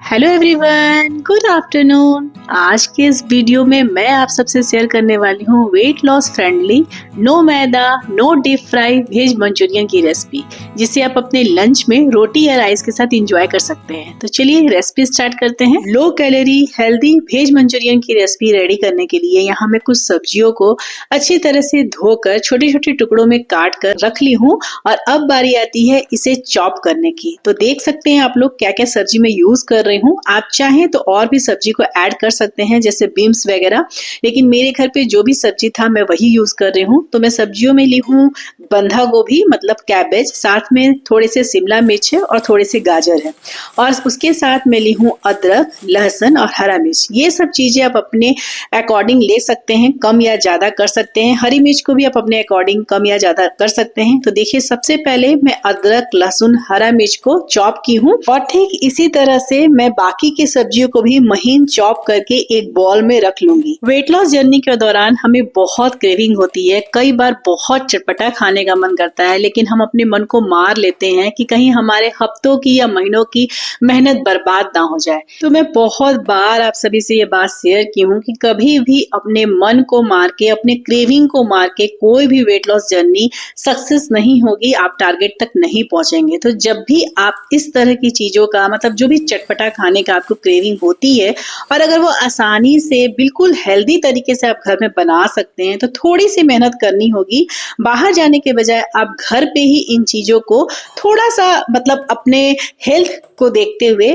Hello everyone, good afternoon. आज के इस वीडियो में मैं आप सबसे शेयर करने वाली हूँ weight loss friendly, no maida, no deep fry veg Manchurian की रेसिपी, जिसे आप अपने लंच में रोटी या राइस के साथ एंजॉय कर सकते हैं। तो चलिए रेसिपी स्टार्ट करते हैं। Low calorie healthy veg Manchurian की रेसिपी रेडी करने के लिए यहाँ मैं कुछ सब्जियों को अच्छी तरह से धोकर छोटे छोटे टुकड़ों में काट कर रख ली हूँ और अब बारी आती है इसे चॉप करने की। तो देख सकते हैं आप लोग क्या क्या सब्जी में यूज कर रही हूँ। आप चाहें तो और भी सब्जी को ऐड कर सकते हैं जैसे बीन्स वगैरह, लेकिन मेरे घर पे जो भी सब्जी था मैं वही यूज कर रही हूँ। तो मैं सब्जियों में ली हूँ बंधा गोभी मतलब कैबेज, साथ में थोड़े से शिमला मिर्च है और थोड़े से गाजर है, और उसके साथ में ली हूँ अदरक, लहसुन और हरा मिर्च। ये सब चीजें आप अपने अकॉर्डिंग ले सकते हैं, कम या ज्यादा कर सकते हैं। हरी मिर्च को भी आप अपने अकॉर्डिंग कम या ज्यादा कर सकते हैं। तो देखिए सबसे पहले मैं अदरक, लहसुन, हरा मिर्च को चॉप की हूँ और ठीक इसी तरह से मैं बाकी की सब्जियों को भी महीन चॉप करके एक बॉल में रख लूंगी। वेट लॉस जर्नी के दौरान हमें बहुत क्रेविंग होती है, कई बार बहुत चटपटा खाने का मन करता है, लेकिन हम अपने मन को मार लेते हैं कि कहीं हमारे हफ्तों की या महीनों की मेहनत बर्बाद ना हो जाए। तो मैं बहुत बार आप सभी से ये बात शेयर की हूँ कि कभी भी अपने मन को मार के, अपने क्रेविंग को मार के कोई भी वेट लॉस जर्नी सक्सेस नहीं होगी, आप टारगेट तक नहीं पहुंचेंगे। तो जब भी आप इस तरह की चीजों का मतलब जो भी चटपटा खाने का आपको क्रेविंग होती है और अगर वो आसानी से बिल्कुल हेल्दी तरीके से आप घर में बना सकते हैं, तो थोड़ी सी मेहनत करनी होगी। बाहर जाने के बजाय आप घर पे ही इन चीजों को थोड़ा सा मतलब अपने हेल्थ को देखते हुए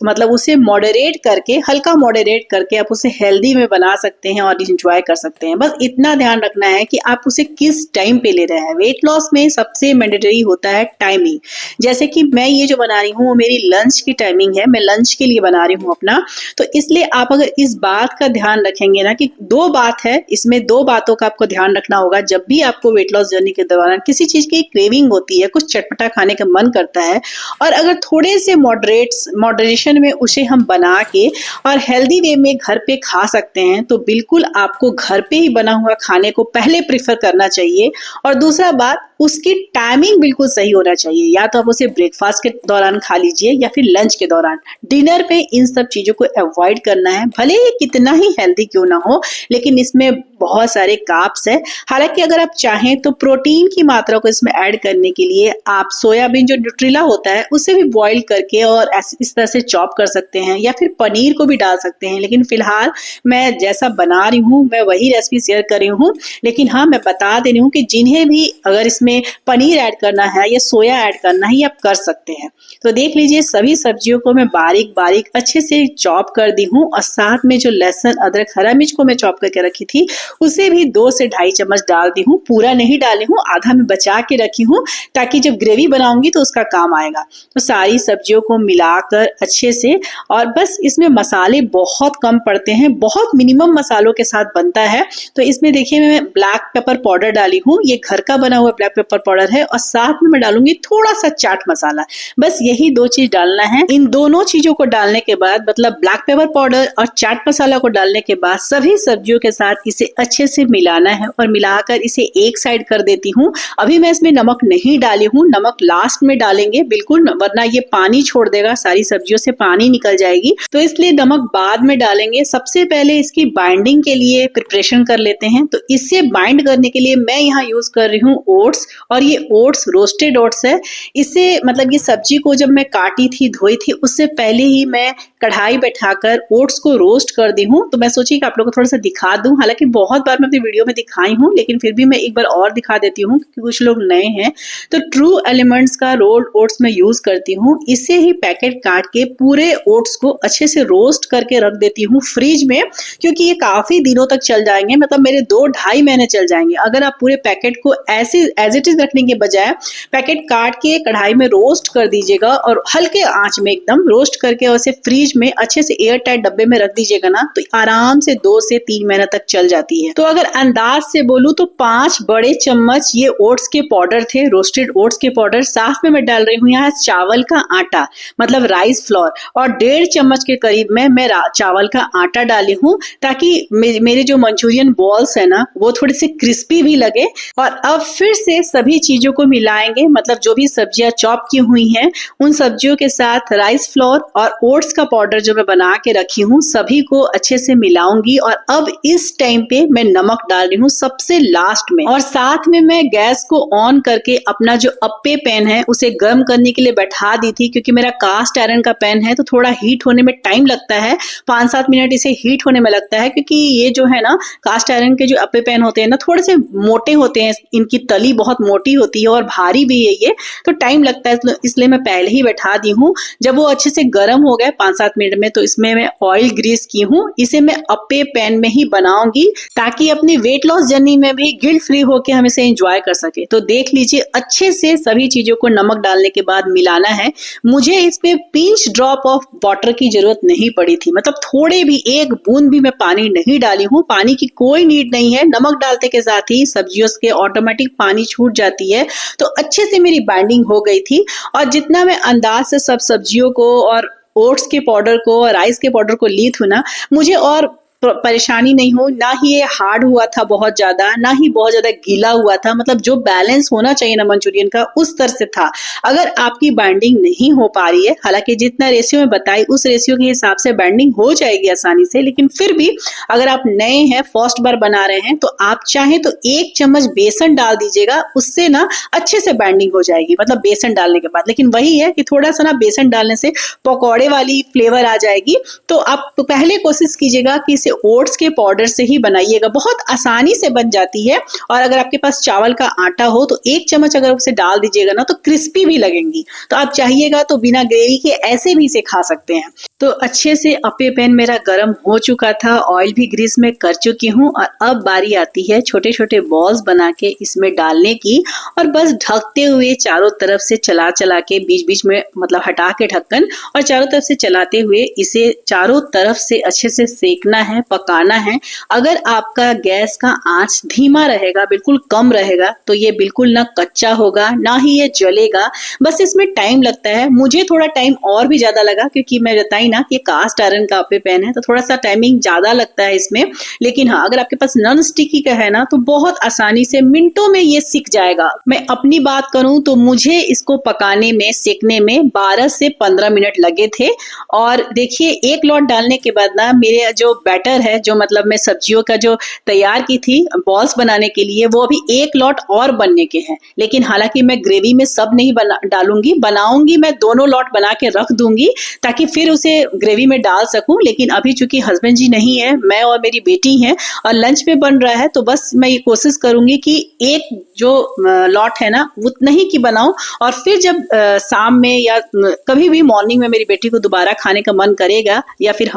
मतलब उसे मॉडरेट करके, हल्का मॉडरेट करके आप उसे हेल्दी में बना सकते हैं और इंजॉय कर सकते हैं। बस इतना ध्यान रखना है कि आप उसे किस टाइम पे ले रहे हैं। वेट लॉस में सबसे मैंडेटरी होता है टाइमिंग। जैसे कि मैं ये जो बना रही हूँ वो मेरी लंच की टाइमिंग है, मैं लंच के लिए बना रही हूँ अपना। तो इसलिए आप अगर इस बात का ध्यान रखेंगे ना कि दो बात है, इसमें दो बातों का आपको ध्यान रखना होगा। जब भी आपको वेट लॉस जर्नी के दौरान किसी चीज की क्रेविंग होती है, कुछ चटपटा खाने का मन करता है, और अगर थोड़े से मॉडरेशन में उसे हम बना के और हेल्दी वे में घर पे खा सकते हैं, तो बिल्कुल आपको घर पे ही बना हुआ खाने को पहले प्रेफर करना चाहिए। और दूसरा बात, उसकी टाइमिंग बिल्कुल सही होना चाहिए। या तो आप उसे ब्रेकफास्ट के दौरान खा लीजिए या फिर लंच के दौरान। डिनर पे इन सब चीजों को अवॉइड करना है, भले ही कितना ही हेल्दी क्यों ना हो, लेकिन इसमें बहुत सारे कार्ब्स है। हालांकि अगर आप चाहें तो प्रोटीन की मात्रा को इसमें ऐड करने के लिए आप सोयाबीन जो न्यूट्रिला होता है उसे भी बॉईल करके और इस तरह से चॉप कर सकते हैं, या फिर पनीर को भी डाल सकते हैं। लेकिन फिलहाल मैं जैसा बना रही हूँ मैं वही रेसिपी शेयर कर रही हूँ। लेकिन हाँ, मैं बता दे रही हूँ कि जिन्हें भी अगर इसमें पनीर ऐड करना है या सोया ऐड करना है, ये आप कर सकते हैं। तो देख लीजिए सभी सब्जियों को मैं बारीक बारीक अच्छे से चॉप कर दी हूँ, और साथ में जो लहसुन, अदरक, हरा मिर्च को मैं चॉप करके रखी थी उसे भी 2 से 2.5 चम्मच डाल दी हूँ। पूरा नहीं डाली हूँ, आधा मैं बचा के रखी हूँ ताकि जब ग्रेवी बनाऊंगी तो उसका काम आएगा। तो सारी सब्जियों को मिलाकर अच्छे से, और बस इसमें मसाले बहुत कम पड़ते हैं, बहुत मिनिमम मसालों के साथ बनता है। तो इसमें देखिए मैं ब्लैक पेपर पाउडर डाली हूँ, ये घर का बना हुआ ब्लैक पेपर पाउडर है, और साथ में मैं डालूंगी थोड़ा सा चाट मसाला। बस यही 2 चीज डालना है। इन दोनों चीजों को डालने के बाद, मतलब ब्लैक पेपर पाउडर और चाट मसाला को डालने के बाद सभी सब्जियों के साथ इसे अच्छे से मिलाना है, और मिलाकर इसे एक साइड कर देती हूँ। अभी मैं इसमें नमक नहीं डाली हूँ, नमक लास्ट में डालेंगे बिल्कुल, वरना ये पानी छोड़ देगा, सारी सब्जियों से पानी निकल जाएगी, तो इसलिए नमक बाद में डालेंगे। सबसे पहले इसकी बाइंडिंग के लिए प्रिपरेशन कर लेते हैं। तो इससे बाइंड करने के लिए मैं यहाँ यूज कर रही हूँ ओट्स, और ये ओट्स रोस्टेड ओट्स है। इससे मतलब ये सब्जी को जब मैं काटी थी, धोई थी, उससे पहले ही मैं कढ़ाई बैठाकर ओट्स को रोस्ट कर दी हूँ। तो मैं सोची कि आप लोगों को थोड़ा सा दिखा दूं, हालांकि बहुत बार मैं अपनी वीडियो में दिखाई हूँ, लेकिन फिर भी मैं एक बार और दिखा देती हूँ क्योंकि कुछ लोग नए हैं। तो ट्रू एलिमेंट्स का रोल्ड ओट्स मैं यूज करती हूँ। इससे ही पैकेट काट के पूरे ओट्स को अच्छे से रोस्ट करके रख देती हूँ फ्रिज में, क्योंकि ये काफी दिनों तक चल जाएंगे, मतलब मेरे 2-2.5 महीने चल जाएंगे। अगर आप पूरे पैकेट को ऐसे एज इट इज रखने के बजाय पैकेट काट के कढ़ाई में रोस्ट कर दीजिएगा, और हल्के आंच में एकदम रोस्ट करके और इसे फ्रिज में अच्छे से एयर टाइट डब्बे में रख दीजिएगा ना, तो आराम से 2 से 3 महीने तक चल जाती है। तो अगर अंदाज से बोलूं तो 5 बड़े चम्मच ये ओट्स के पाउडर थे, रोस्टेड ओट्स के पाउडर। साथ में मैं डाल रही हूँ यहाँ चावल का आटा, मतलब राइस फ्लोर, और 1.5 चम्मच के करीब में मैं चावल का आटा डाली हूँ, ताकि मेरे जो मंचूरियन बॉल्स है ना वो थोड़े से क्रिस्पी भी लगे। और अब फिर से सभी चीजों को मिलाएंगे, मतलब जो भी सब्जियां चॉप की हुई हैं उन सब्जियों के साथ राइस फ्लोर और ओट्स का पाउडर जो मैं बना के रखी हूँ सभी को अच्छे से मिलाऊंगी। और अब इस टाइम पे मैं नमक डाल रही हूँ सबसे लास्ट में। और साथ में मैं गैस को ऑन करके अपना जो अप्पे पैन है उसे गर्म करने के लिए बैठा दी थी, क्योंकि मेरा कास्ट आयरन का पैन है तो थोड़ा हीट होने में टाइम लगता है, 5-7 मिनट इसे हीट होने में लगता है। क्योंकि ये जो है ना कास्ट आयरन के जो अप्पे पैन होते हैं ना थोड़े से मोटे होते हैं, इनकी तली बहुत मोटी होती है और भारी भी है ये, तो टाइम लगता है, इसलिए मैं पहले ही बैठा दी हूँ। जब वो अच्छे से गर्म हो गए 5-7 मिनट में, तो इसमें मैं ऑयल ग्रीस की हूँ। इसे मैं अप्पे पैन में ही बनाऊंगी ताकि अपनी वेट लॉस जर्नी में भी गिल्ट फ्री होकर हम इसे एंजॉय कर सके। तो देख लीजिए अच्छे से सभी चीजों को नमक डालने के बाद मिलाना है। मुझे इस पे पिंच ड्रॉप ऑफ वाटर की जरूरत नहीं पड़ी थी, मतलब थोड़े भी, एक बूंद भी मैं पानी नहीं डाली हूँ। पानी की कोई नीड नहीं है, नमक डालते के साथ ही सब्जियों के ऑटोमेटिक पानी छूट जाती है। तो अच्छे से मेरी बाइंडिंग हो गई थी। और जितना मैं अंदाज से सब सब्जियों को और ओट्स के पाउडर को और राइस के पाउडर को ली थी ना, मुझे और परेशानी नहीं हो, ना ही ये हार्ड हुआ था बहुत ज्यादा, ना ही बहुत ज्यादा गीला हुआ था। मतलब जो बैलेंस होना चाहिए ना मंचूरियन का उस तरह से था। अगर आपकी बाइंडिंग नहीं हो पा रही है, हालांकि जितना रेशियो में बताई उस रेशियो के हिसाब से बाइंडिंग हो जाएगी आसानी से, लेकिन फिर भी अगर आप नए हैं, फर्स्ट बार बना रहे हैं, तो आप चाहें तो 1 चम्मच बेसन डाल दीजिएगा, उससे ना अच्छे से बाइंडिंग हो जाएगी, मतलब बेसन डालने के बाद। लेकिन वही है कि थोड़ा सा ना बेसन डालने से पकौड़े वाली फ्लेवर आ जाएगी। तो आप पहले कोशिश कीजिएगा कि इसे ओट्स के पाउडर से ही बनाइएगा, बहुत आसानी से बन जाती है। और अगर आपके पास चावल का आटा हो तो 1 चम्मच अगर उसे डाल दीजिएगा ना तो क्रिस्पी भी लगेंगी। तो आप चाहिएगा तो बिना ग्रेवी के ऐसे भी इसे खा सकते हैं। तो अच्छे से अप्पे पैन मेरा गर्म हो चुका था, ऑयल भी ग्रीस में कर चुकी हूँ। और अब बारी आती है छोटे छोटे बॉल्स बना के इसमें डालने की, और बस ढकते हुए चारों तरफ से चला चला के, बीच बीच में मतलब हटा के ढक्कन, और चारों तरफ से चलाते हुए इसे चारों तरफ से अच्छे से सेकना है, पकाना है। अगर आपका गैस का आंच धीमा रहेगा, बिल्कुल कम रहेगा, तो ये बिल्कुल ना कच्चा होगा ना ही ये जलेगा। बस इसमें टाइम लगता है, मुझे थोड़ा टाइम और भी ज्यादा लगा, क्योंकि मैं बताई ना कि कास्ट आयरन का अप्पे पैन है तो थोड़ा सा टाइमिंग ज्यादा लगता है इसमें। लेकिन हाँ, अगर आपके पास नॉन स्टिकी का है ना तो बहुत आसानी से मिनटों में ये सिक जाएगा। मैं अपनी बात करूं तो मुझे इसको पकाने में, सेकने में 12 से 15 मिनट लगे थे। और देखिए 1 लॉट डालने के बाद ना मेरे जो बैटर है, जो मतलब मैं सब्जियों का जो तैयार की थी बॉल्स बनाने के लिए, वो अभी 1 लॉट और बनने के हैं। लेकिन हालांकि मैं ग्रेवी में सब नहीं डालूंगी, बनाऊंगी मैं दोनों लॉट बना के रख दूंगी ताकि फिर उसे ग्रेवी में डाल सकूं। लेकिन अभी चूंकि हस्बैंड जी नहीं है, मैं और मेरी बेटी हैं और लंच पे बन रहा है, तो बस मैं ये कोशिश करूंगी कि एक जो लॉट है ना उतना ही की बनाऊं। और फिर जब शाम में या कभी भी मॉर्निंग में मेरी बेटी को दोबारा खाने का मन करेगा, या फिर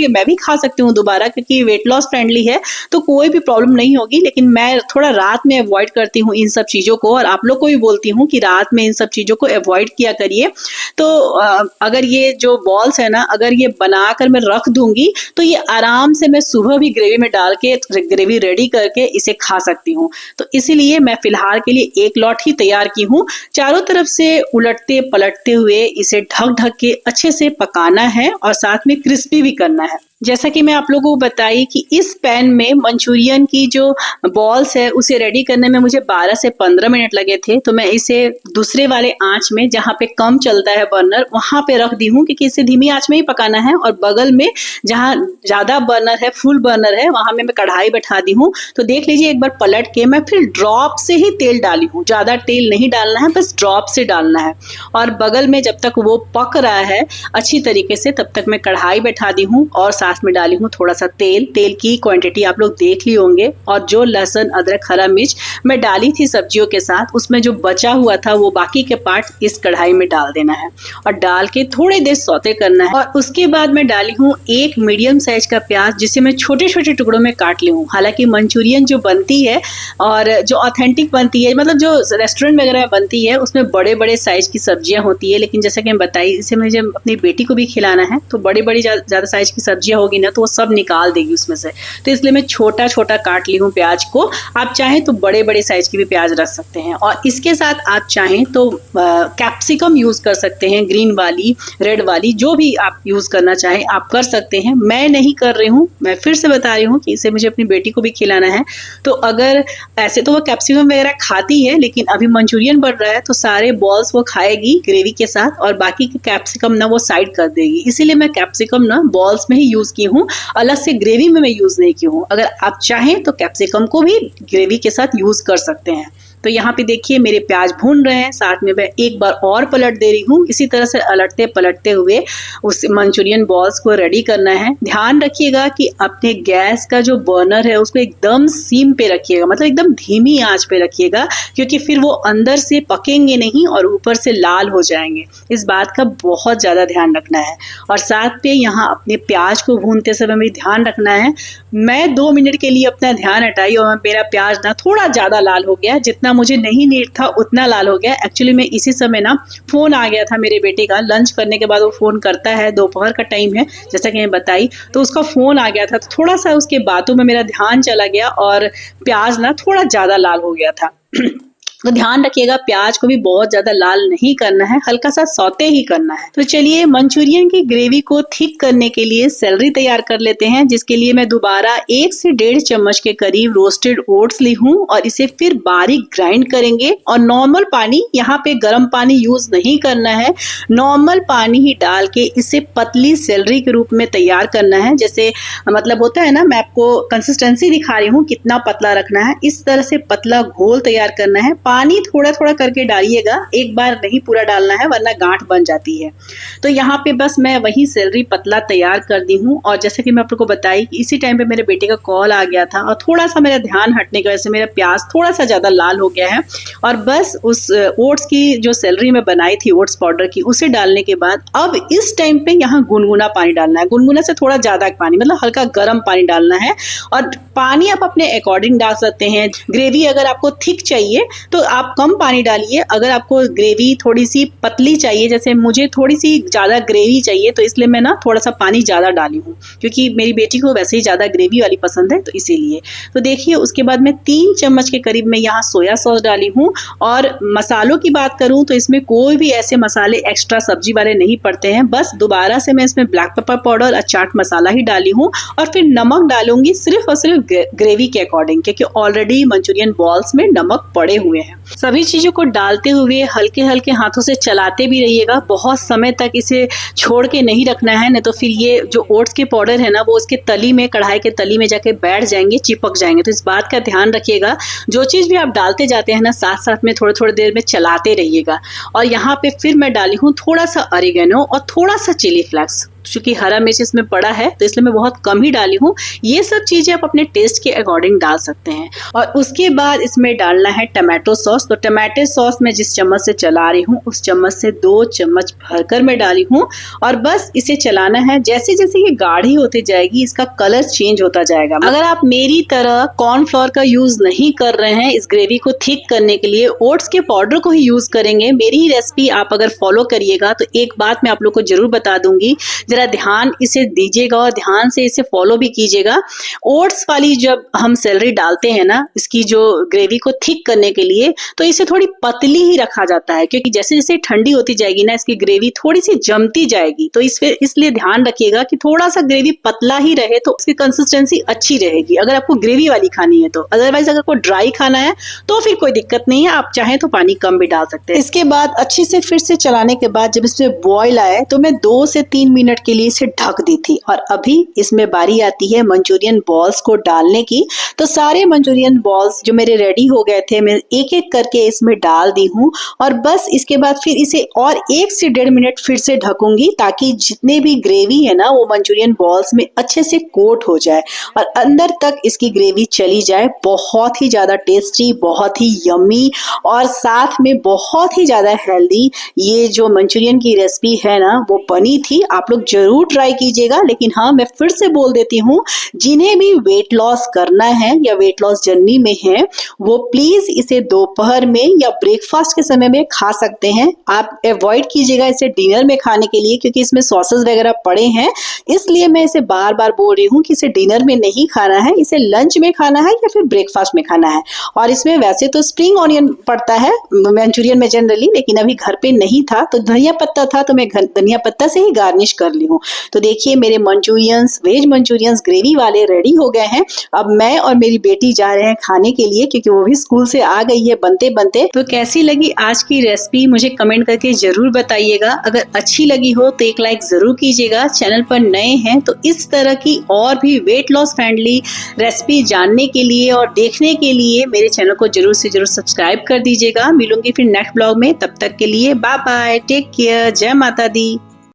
मैं भी खा सकती हूँ दोबारा, क्योंकि वेट लॉस फ्रेंडली है तो कोई भी प्रॉब्लम नहीं होगी। लेकिन मैं थोड़ा रात में अवॉइड करती हूँ इन सब चीजों को, और आप लोग को भी बोलती हूँ कि रात में इन सब चीजों को अवॉइड किया करिए। तो अगर ये जो बॉल्स है ना, अगर ये बनाकर मैं रख दूंगी तो ये आराम से मैं सुबह भी ग्रेवी में डाल के ग्रेवी रेडी करके इसे खा सकती हूँ। तो इसीलिए मैं फिलहाल के लिए 1 लॉट ही तैयार की हूँ। चारों तरफ से उलटते पलटते हुए इसे ढक ढक के अच्छे से पकाना है और साथ में क्रिस्पी भी करना है। जैसा कि मैं आप लोगों को बताई कि इस पैन में मंचूरियन की जो बॉल्स है उसे रेडी करने में मुझे 12 से 15 मिनट लगे थे। तो मैं इसे दूसरे वाले आंच में, जहाँ पे कम चलता है बर्नर, वहां पे रख दी हूँ, क्योंकि इसे धीमी आंच में ही पकाना है। और बगल में जहाँ ज्यादा बर्नर है, फुल बर्नर है, वहां में मैं कढ़ाई बैठा दी हूँ। तो देख लीजिए एक बार पलट के मैं फिर ड्रॉप से ही तेल डाली हूँ, ज्यादा तेल नहीं डालना है, बस ड्रॉप से डालना है। और बगल में जब तक वो पक रहा है अच्छी तरीके से, तब तक मैं कढ़ाई बैठा दी हूँ और साथ में डाली हूँ थोड़ा सा तेल। तेल की क्वांटिटी आप लोग देख ली होंगे। और जो लहसुन, अदरक, हरा मिर्च मैं डाली थी सब्जियों के साथ, उसमें जो बचा हुआ था वो बाकी के पार्ट इस कढ़ाई में डाल देना है और डाल के थोड़ी देर सौते करना है। और उसके बाद मैं डाली हूँ 1 मीडियम साइज का प्याज, जिसे मैं छोटे छोटे टुकड़ों में काट ली हूँ। हालांकि मंचूरियन जो बनती है और जो ऑथेंटिक बनती है, मतलब जो रेस्टोरेंट वगैरह में बनती है, उसमें बड़े बड़े साइज की सब्जियां होती है। लेकिन जैसा कि मैं बताई, इसे मुझे अपनी बेटी को भी खिलाना है, तो बड़ी बड़ी ज्यादा साइज की सब्जियां होगी ना तो वो सब निकाल देगी उसमें से। तो इसलिए मैं छोटा छोटा काट ली हूँ प्याज को। आप चाहें तो बड़े बड़े साइज की भी प्याज रख सकते हैं। और इसके साथ आप चाहें तो कैप्सिकम यूज कर सकते हैं, ग्रीन वाली, रेड वाली, जो भी आप यूज करना चाहें आप कर सकते हैं। मैं नहीं कर रही हूँ, मैं फिर से बता रही हूँ कि इसे मुझे अपनी बेटी को भी खिलाना है। तो अगर ऐसे तो वो कैप्सिकम वगैरह खाती है, लेकिन अभी मंचूरियन बन रहा है तो सारे बॉल्स वो खाएगी ग्रेवी के साथ और बाकी के कैप्सिकम ना वो साइड कर देगी। इसीलिए मैं कैप्सिकम ना बॉल्स में ही यूज की हूँ, अलग से ग्रेवी में मैं यूज नहीं की हूँ। अगर आप चाहें तो कैप्सिकम को भी ग्रेवी के साथ यूज कर सकते हैं। तो यहाँ पे देखिए मेरे प्याज भून रहे हैं, साथ में मैं एक बार और पलट दे रही हूँ। इसी तरह से अलटते पलटते हुए उस मंचूरियन बॉल्स को रेडी करना है। ध्यान रखिएगा कि अपने गैस का जो बर्नर है उसको एकदम सीम पे रखिएगा, मतलब एकदम धीमी आंच पे रखिएगा, क्योंकि फिर वो अंदर से पकेंगे नहीं और ऊपर से लाल हो जाएंगे। इस बात का बहुत ज़्यादा ध्यान रखना है। और साथ पे यहाँ अपने प्याज को भूनते समय भी ध्यान रखना है। मैं 2 मिनट के लिए अपना ध्यान हटाई और मेरा प्याज ना थोड़ा ज़्यादा लाल हो गया, जितना मुझे नहीं नीड था उतना लाल हो गया। एक्चुअली में इसी समय ना फोन आ गया था मेरे बेटे का। लंच करने के बाद वो फोन करता है, दोपहर का टाइम है जैसा कि मैं बताई, तो उसका फोन आ गया था। तो थोड़ा सा उसके बातों में मेरा ध्यान चला गया और प्याज ना थोड़ा ज्यादा लाल हो गया था। तो ध्यान रखिएगा प्याज को भी बहुत ज्यादा लाल नहीं करना है, हल्का सा सौते ही करना है। तो चलिए मंचूरियन की ग्रेवी को थिक करने के लिए सेलरी तैयार कर लेते हैं, जिसके लिए मैं दोबारा 1 से 1.5 चम्मच के करीब रोस्टेड ओट्स ली हूँ और इसे फिर बारीक ग्राइंड करेंगे। और नॉर्मल पानी, यहाँ पे गर्म पानी यूज नहीं करना है, नॉर्मल पानी ही डाल के इसे पतली सेलरी के रूप में तैयार करना है। जैसे मतलब होता है ना, मैं आपको कंसिस्टेंसी दिखा रही हूँ कितना पतला रखना है, इस तरह से पतला घोल तैयार करना है। पानी थोड़ा थोड़ा करके डालिएगा, एक बार नहीं पूरा डालना है वरना गांठ बन जाती है। तो यहाँ पे बस मैं वही सेलरी पतला तैयार कर दी हूँ। और जैसे कि मैं आपको बताई कि इसी टाइम पे मेरे बेटे का कॉल आ गया था और थोड़ा सा मेरा ध्यान हटने की वजह से मेरा प्याज थोड़ा सा ज्यादा लाल हो गया है। और बस उस ओट्स की जो सेलरी में बनाई थी ओट्स पाउडर की, उसे डालने के बाद अब इस टाइम पे यहाँ गुनगुना पानी डालना है। गुनगुना से थोड़ा ज्यादा पानी, मतलब हल्का गर्म पानी डालना है। और पानी आप अपने अकॉर्डिंग डाल सकते हैं। ग्रेवी अगर आपको थिक चाहिए तो आप कम पानी डालिए, अगर आपको ग्रेवी थोड़ी सी पतली चाहिए, जैसे मुझे थोड़ी सी ज्यादा ग्रेवी चाहिए तो इसलिए मैं ना थोड़ा सा पानी ज्यादा डाली हूँ, क्योंकि मेरी बेटी को वैसे ही ज्यादा ग्रेवी वाली पसंद है, तो इसीलिए। तो देखिए उसके बाद मैं 3 चम्मच के करीब मैं यहाँ सोया सॉस डाली हूँ। और मसालों की बात करूँ तो इसमें कोई भी ऐसे मसाले एक्स्ट्रा सब्जी वाले नहीं पड़ते हैं। बस दोबारा से मैं इसमें ब्लैक पेपर पाउडर और चाट मसाला ही डाली हूँ और फिर नमक डालूंगी सिर्फ और सिर्फ ग्रेवी के अकॉर्डिंग, क्योंकि ऑलरेडी मंचूरियन बॉल्स में नमक पड़े हुए हैं। सभी चीजों को डालते हुए हल्के हल्के हाथों से चलाते भी रहिएगा, बहुत समय तक इसे छोड़ के नहीं रखना है, नहीं तो फिर ये जो ओट्स के पाउडर है ना वो उसके तली में, कढ़ाई के तली में जाके बैठ जाएंगे, चिपक जाएंगे। तो इस बात का ध्यान रखिएगा, जो चीज भी आप डालते जाते हैं ना साथ साथ में थोड़ी थोड़ी देर में चलाते रहिएगा। और यहाँ पे फिर मैं डाली हूँ थोड़ा सा ऑरिगेनो और थोड़ा सा चिली फ्लेक्स, क्योंकि हरा मिर्च इसमें पड़ा है तो इसलिए मैं बहुत कम ही डाली हूँ। ये सब चीजें आप अपने टेस्ट के अकॉर्डिंग डाल सकते हैं। और उसके बाद इसमें डालना है टमाटो सॉस। तो टमाटो सॉस मैं जिस चम्मच से चला रही हूँ उस चम्मच से 2 चम्मच भरकर मैं डाली हूँ। और बस इसे चलाना है, जैसे जैसे ये गाढ़ी होती जाएगी इसका कलर चेंज होता जाएगा। अगर आप मेरी तरह कॉर्नफ्लोर का यूज नहीं कर रहे हैं इस ग्रेवी को थिक करने के लिए, ओट्स के पाउडर को ही यूज करेंगे, मेरी रेसिपी आप अगर फॉलो करिएगा तो एक बात मैं आप लोग को जरूर बता दूंगी, जरा ध्यान इसे दीजिएगा और ध्यान से इसे फॉलो भी कीजिएगा। ओट्स वाली जब हम सेलरी डालते हैं ना इसकी जो ग्रेवी को थिक करने के लिए, तो इसे थोड़ी पतली ही रखा जाता है, क्योंकि जैसे जैसे ठंडी होती जाएगी ना इसकी ग्रेवी थोड़ी सी जमती जाएगी। तो इसलिए ध्यान रखिएगा कि थोड़ा सा ग्रेवी पतला ही रहे तो उसकी कंसिस्टेंसी अच्छी रहेगी, अगर आपको ग्रेवी वाली खानी है तो। अदरवाइज अगर आपको ड्राई खाना है तो फिर कोई दिक्कत नहीं है, आप चाहें तो पानी कम भी डाल सकते हैं। इसके बाद अच्छे से फिर से चलाने के बाद जब इसमें बॉयल आए तो मैं 2 से 3 मिनट के लिए इसे ढक दी थी। और अभी इसमें बारी आती है मंचूरियन बॉल्स को डालने की। तो सारे मंचूरियन बॉल्स जो मेरे रेडी हो गए थे मैं एक एक करके इसमें डाल दी हूँ। और बस इसके बाद फिर इसे और 1 से 1.5 मिनट फिर से ढकूंगी, ताकि जितने भी ग्रेवी है ना वो मंचूरियन बॉल्स में अच्छे से कोट हो जाए और अंदर तक इसकी ग्रेवी चली जाए। बहुत ही ज्यादा टेस्टी, बहुत ही यम्मी और साथ में बहुत ही ज्यादा हेल्दी ये जो मंचूरियन की रेसिपी है ना वो बनी थी। आप लोग जरूर ट्राई कीजिएगा। लेकिन हाँ, मैं फिर से बोल देती हूँ, जिन्हें भी वेट लॉस करना है या वेट लॉस जर्नी में है वो प्लीज इसे दोपहर में या ब्रेकफास्ट के समय में खा सकते हैं। आप अवॉइड कीजिएगा इसे डिनर में खाने के लिए, क्योंकि इसमें सॉसेस वगैरह पड़े हैं। इसलिए मैं इसे बार बार बोल रही हूँ कि इसे डिनर में नहीं खाना है, इसे लंच में खाना है या फिर ब्रेकफास्ट में खाना है। और इसमें वैसे तो स्प्रिंग ऑनियन पड़ता है मंचूरियन में जनरली, लेकिन अभी घर पे नहीं था तो धनिया पत्ता था तो मैं धनिया पत्ता से ही गार्निश कर ली हूँ। तो देखिए मेरे मंचूरियंस, वेज मंचूरियंस ग्रेवी वाले रेडी हो गए हैं। अब मैं और मेरी बेटी जा रहे हैं खाने के लिए, क्योंकि वो भी स्कूल से आ गई है बनते बनते। तो कैसी लगी आज की रेसिपी मुझे कमेंट करके जरूर बताइएगा। अगर अच्छी लगी हो तो एक लाइक जरूर कीजिएगा। चैनल पर नए हैं तो इस तरह की और भी वेट लॉस फ्रेंडली रेसिपी जानने के लिए और देखने के लिए मेरे चैनल को जरूर से जरूर सब्सक्राइब कर दीजिएगा। मिलूंगी फिर नेक्स्ट ब्लॉग में, तब तक के लिए बाय बाय, टेक केयर, जय माता दी।